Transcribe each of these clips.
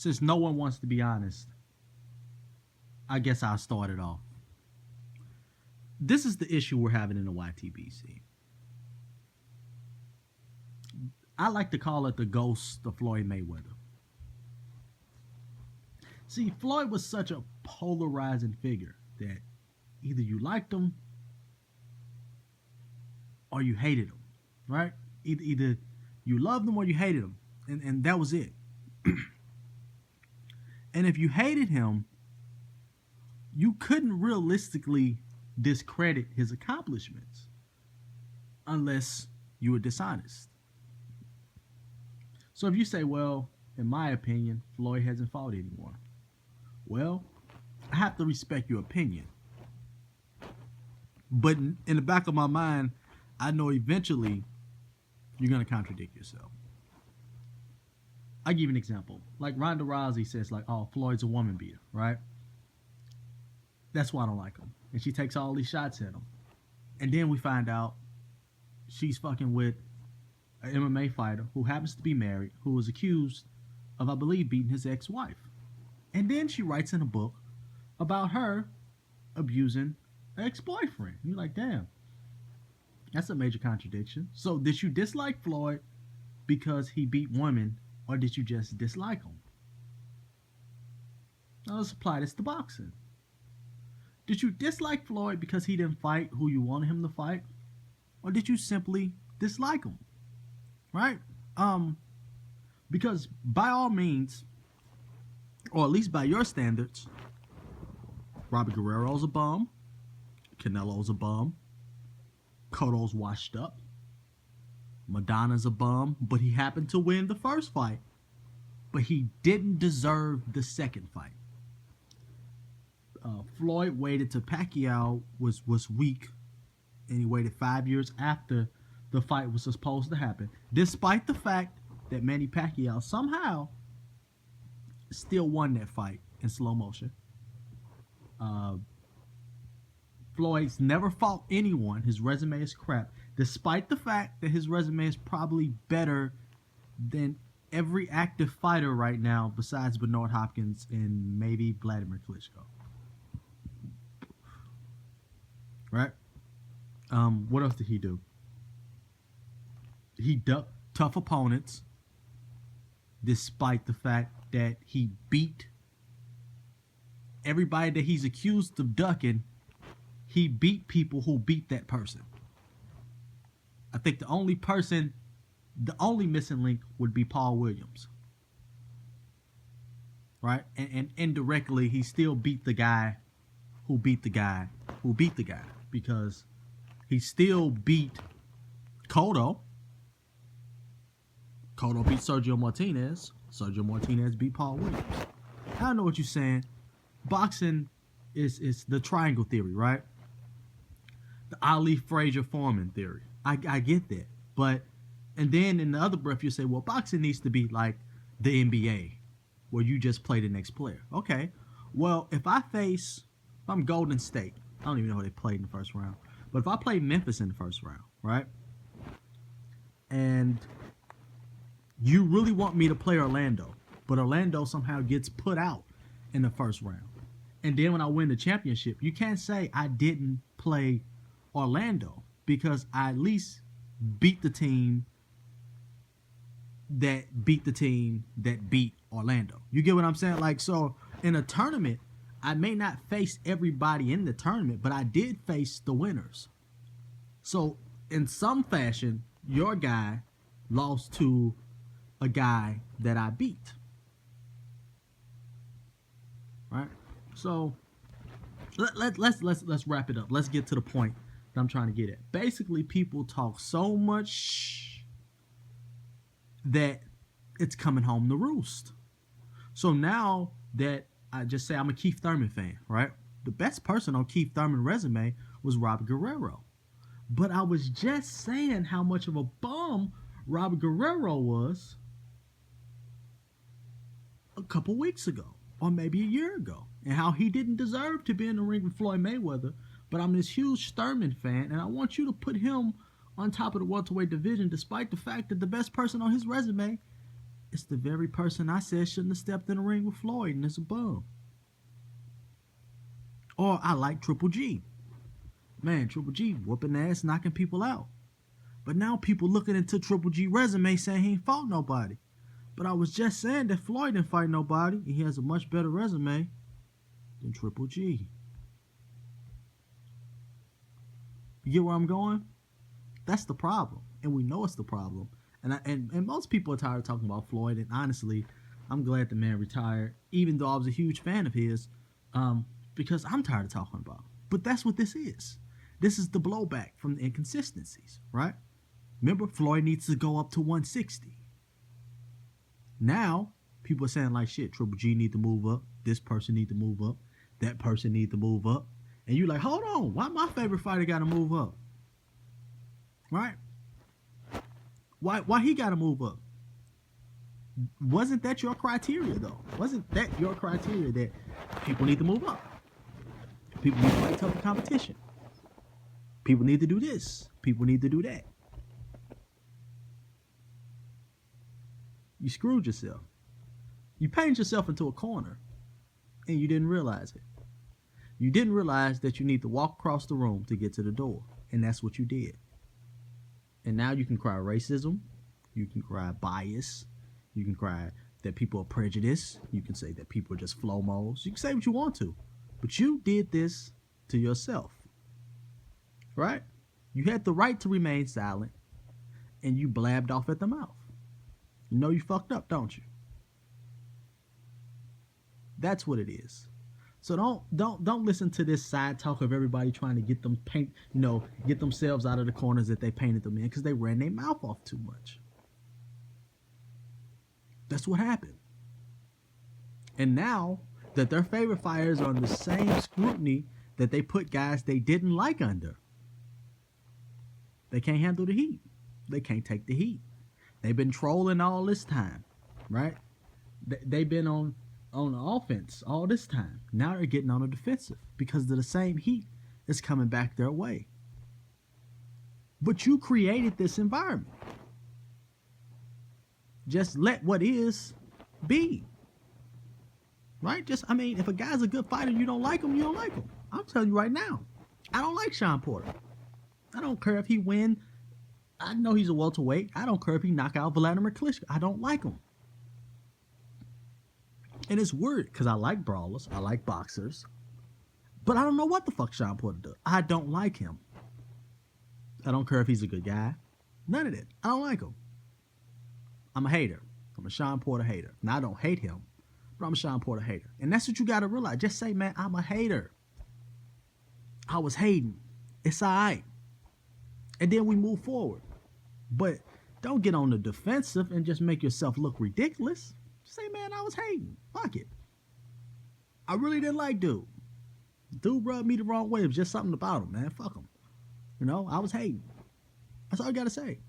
since no one wants to be honest, I guess I'll start it off. This is the issue we're having in the YTBC. I like to call it the ghost of Floyd Mayweather. See, Floyd was such a polarizing figure that either you liked him or you hated him, right? Either you loved him or you hated him, and that was it. And if you hated him, you couldn't realistically discredit his accomplishments unless you were dishonest. So if you say, well, in my opinion, Floyd hasn't fought anymore, well, I have to respect your opinion. But in the back of my mind, I know eventually you're going to contradict yourself. I'll give you an example. Like Ronda Rousey says, like, oh, Floyd's a woman beater, right? That's why I don't like him. And she takes all these shots at him. And then we find out she's fucking with an MMA fighter who happens to be married, who was accused of, I believe, beating his ex-wife. And then she writes in a book about her abusing an ex-boyfriend. You're like, damn, that's a major contradiction. So did you dislike Floyd because he beat women, or did you just dislike him? Now let's apply this to boxing. Did you dislike Floyd because he didn't fight who you wanted him to fight? Or did you simply dislike him? Right? Because by all means, or at least by your standards, Robert Guerrero's a bum, Canelo's a bum, Cotto's washed up, Madonna's a bum, but he happened to win the first fight. But he didn't deserve the second fight. Floyd waited till Pacquiao was weak, and he waited 5 years after the fight was supposed to happen, despite the fact that Manny Pacquiao somehow still won that fight in slow motion. Floyd's never fought anyone. His resume is crap, despite the fact that his resume is probably better than every active fighter right now besides Bernard Hopkins and maybe Vladimir Klitschko. Right? What else did he do? He ducked tough opponents despite the fact that he beat everybody that he's accused of ducking. He beat people who beat that person. I think the only missing link would be Paul Williams. Right? And indirectly, he still beat the guy who beat the guy who beat the guy, because he still beat Cotto. Cotto beat Sergio Martinez. Sergio Martinez beat Paul Williams. I know what you're saying. Boxing is the triangle theory, right? The Ali Frazier Foreman theory. I get that. But, and then in the other breath, you say, well, boxing needs to be like the NBA, where you just play the next player. Okay. Well, if I'm Golden State, I don't even know who they played in the first round, but if I play Memphis in the first round, right? And you really want me to play Orlando, but Orlando somehow gets put out in the first round. And then when I win the championship, you can't say I didn't play Orlando, because I at least beat the team that beat the team that beat Orlando. You get what I'm saying? Like, so in a tournament, I may not face everybody in the tournament, but I did face the winners. So in some fashion, your guy lost to a guy that I beat. Right? So let's wrap it up. Let's get to the point that I'm trying to get at. Basically, people talk so much that it's coming home to roost. So now that I just say I'm a Keith Thurman fan, right? The best person on Keith Thurman's resume was Robert Guerrero. But I was just saying how much of a bum Robert Guerrero was a couple weeks ago, or maybe a year ago, and how he didn't deserve to be in the ring with Floyd Mayweather. But I'm this huge Thurman fan, and I want you to put him on top of the welterweight division, despite the fact that the best person on his resume It's the very person I said shouldn't have stepped in the ring with Floyd, and it's a bum. Or I like Triple G. Man, Triple G whooping ass, knocking people out. But now people looking into Triple G resume saying he ain't fought nobody. But I was just saying that Floyd didn't fight nobody, and he has a much better resume than Triple G. You get where I'm going? That's the problem, and we know it's the problem. And most people are tired of talking about Floyd, and honestly, I'm glad the man retired, even though I was a huge fan of his, because I'm tired of talking about him. But that's what this is. This is the blowback from the inconsistencies, right? Remember, Floyd needs to go up to 160. Now, people are saying like, shit, Triple G need to move up, this person need to move up, that person need to move up. And you're like, hold on, why my favorite fighter got to move up? Right? Why he got to move up? Wasn't that your criteria, though? Wasn't that your criteria that people need to move up? People need to fight tougher competition. People need to do this. People need to do that. You screwed yourself. You painted yourself into a corner, and you didn't realize it. You didn't realize that you need to walk across the room to get to the door, and that's what you did. And now you can cry racism, you can cry bias, you can cry that people are prejudiced, you can say that people are just flow-mos, you can say what you want to, but you did this to yourself, right? You had the right to remain silent, and you blabbed off at the mouth. You know you fucked up, don't you? That's what it is. So don't listen to this side talk of everybody trying to get them get themselves out of the corners that they painted them in because they ran their mouth off too much. That's what happened. And now that their favorite fighters are under the same scrutiny that they put guys they didn't like under, they can't handle the heat. They can't take the heat. They've been trolling all this time, right? They've been on offense all this time. Now they're getting on the defensive because of the same heat is coming back their way. But you created this environment. Just let what is be. Right? If a guy's a good fighter and you don't like him, you don't like him. I'm telling you right now. I don't like Sean Porter. I don't care if he win. I know he's a welterweight. I don't care if he knock out Vladimir Klitschko. I don't like him. And it's weird because I like brawlers. I like boxers. But I don't know what the fuck Sean Porter does. I don't like him. I don't care if he's a good guy. None of that. I don't like him. I'm a hater. I'm a Sean Porter hater. Now, I don't hate him, but I'm a Sean Porter hater. And that's what you got to realize. Just say, man, I'm a hater. I was hating. It's all right. And then we move forward. But don't get on the defensive and just make yourself look ridiculous. Say, man, I was hating. Fuck it. I really didn't like dude. Dude rubbed me the wrong way. It was just something about him, man. Fuck him. I was hating. That's all I got to say.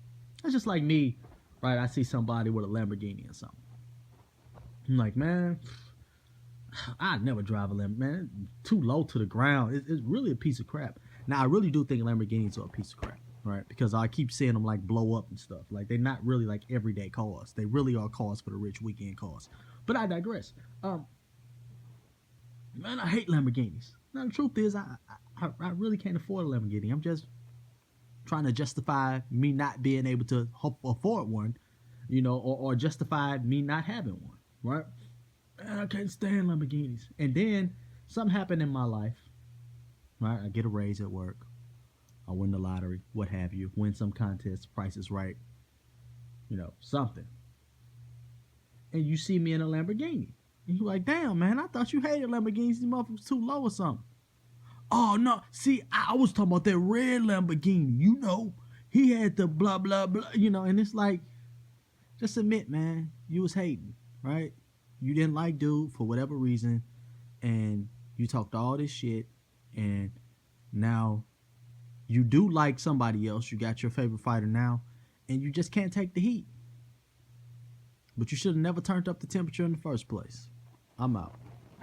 That's just like me, right? I see somebody with a Lamborghini or something. I'm like, man, I'd never drive a Lamborghini. Man, it's too low to the ground. It's really a piece of crap. Now, I really do think Lamborghinis are a piece of crap. Right, because I keep seeing them like blow up and stuff. Like they're not really like everyday cars. They really are cars for the rich, weekend cars. But I digress. Man, I hate Lamborghinis. Now the truth is, I really can't afford a Lamborghini. I'm just trying to justify me not being able to afford one, or justify me not having one. Right? Man, I can't stand Lamborghinis. And then something happened in my life. Right, I get a raise at work. I win the lottery, what have you, win some contest, Price is Right, something. And you see me in a Lamborghini. And you're like, damn, man, I thought you hated Lamborghinis. These motherfuckers too low or something. Oh, no. See, I was talking about that red Lamborghini. He had the blah, blah, blah, and it's like, just admit, man, you was hating, right? You didn't like dude for whatever reason, and you talked all this shit, and now you do like somebody else. You got your favorite fighter now, and you just can't take the heat. But you should have never turned up the temperature in the first place. I'm out.